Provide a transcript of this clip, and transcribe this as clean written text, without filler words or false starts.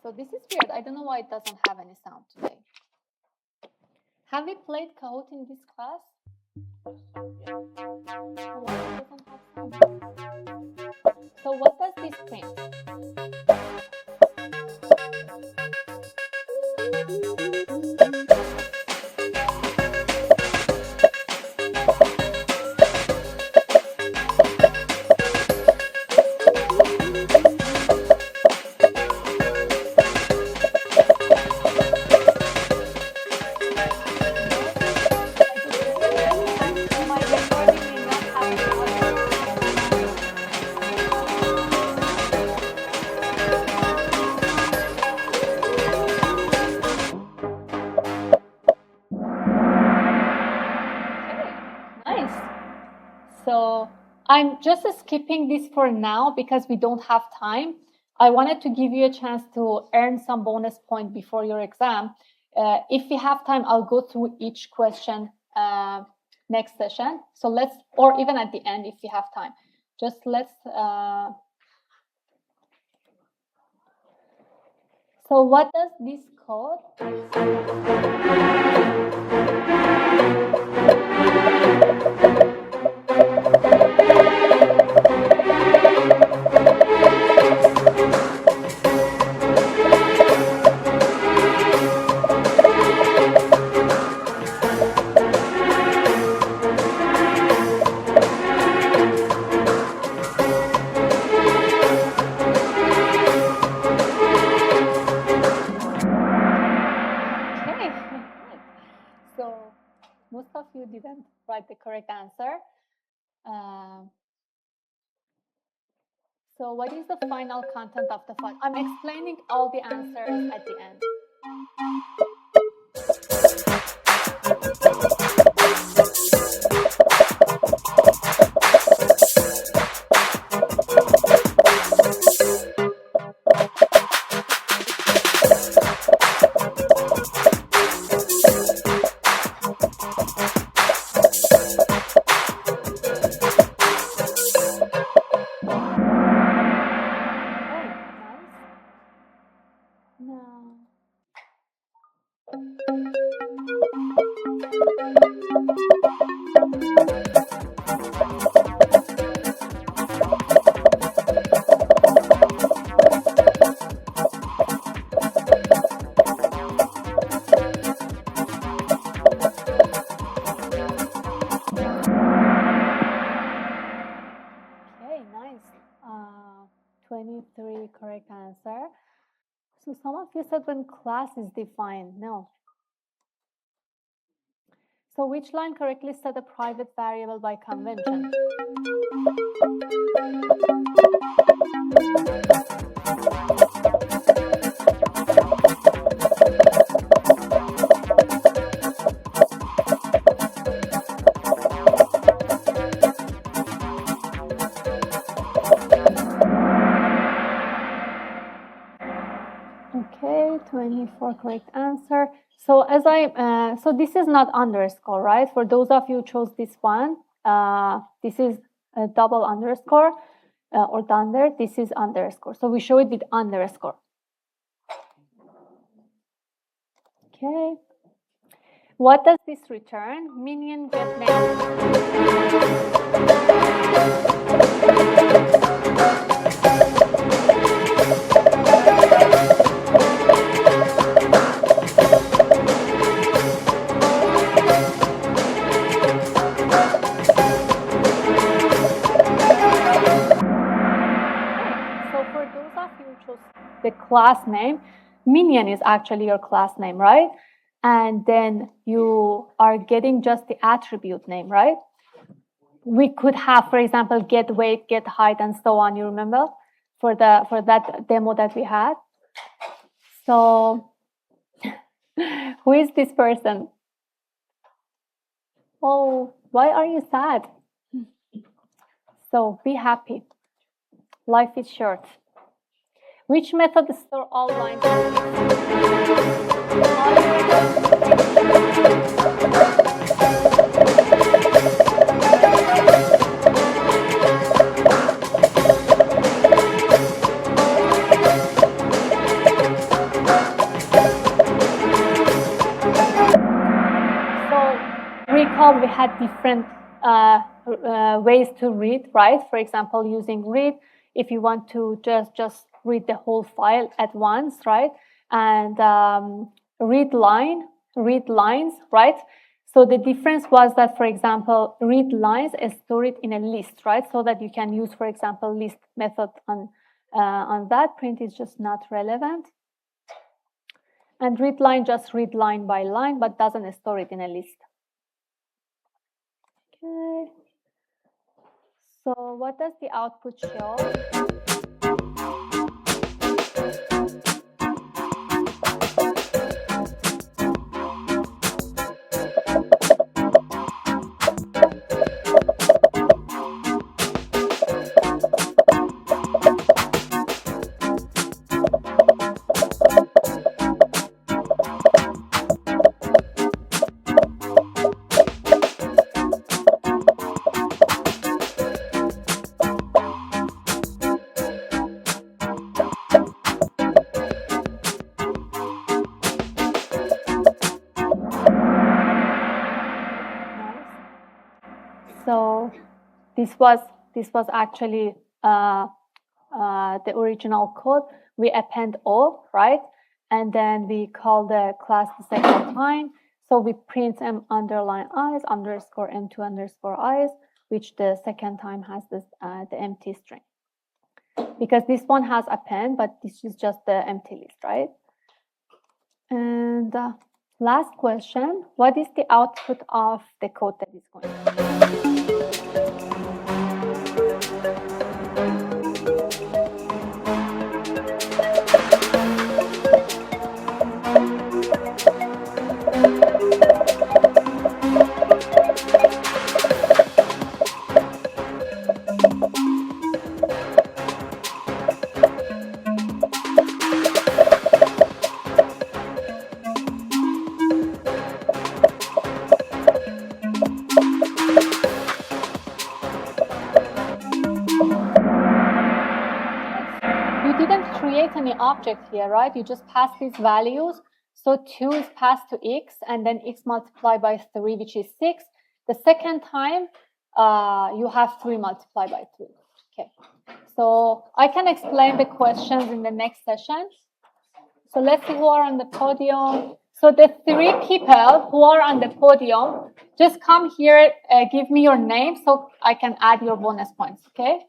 So this is weird. I don't know why it doesn't have any sound today. Have we played Kahoot in this class? Why it doesn't have sound? So what does this print? So I'm just skipping this for now because we don't have time. I wanted to give you a chance to earn some bonus point before your exam. If we have time, I'll go through each question next session. So let's, or even at the end if we have time. Just let's. So what does this code? Most of you didn't write the correct answer. So what is the final content of the file? I'm explaining all the answers at the end. Okay, nice. 23 correct answer. So some of you said when class is defined. No. So which line correctly set a private variable by convention? Okay, 24 correct answer. So as so this is not underscore, right? For those of you who chose this one, this is a double underscore or thunder. This is underscore. So we show it with underscore. Okay. What does this return? Minion get name. The class name, Minion is actually your class name, right? And then you are getting just the attribute name, right? We could have, for example, get weight, get height, and so on. You remember for that demo that we had? So who is this person? Oh, why are you sad? So be happy. Life is short. Which method store all lines? we had different ways to read, right? For example, using read, if you want to just read the whole file at once, right? And read lines, right? So the difference was that, for example, read lines is stored in a list, right? So that you can use, for example, list method on that. Print is just not relevant. And read line just read line by line, but doesn't store it in a list. Okay. So what does the output show? So this was actually the original code. We append O, right? And then we call the class the second time. So we print m underline eyes underscore m2 underscore eyes, which the second time has this the empty string. Because this one has append, but this is just the empty list, right? And last question, what is the output of the code that is going on? Any object here, right? You just pass these values. So 2 is passed to x, and then x multiplied by 3, which is 6. The second time, you have 3 multiplied by 3. Okay. So I can explain the questions in the next session. So let's see who are on the podium. So the 3 people who are on the podium, just come here, give me your name so I can add your bonus points, okay?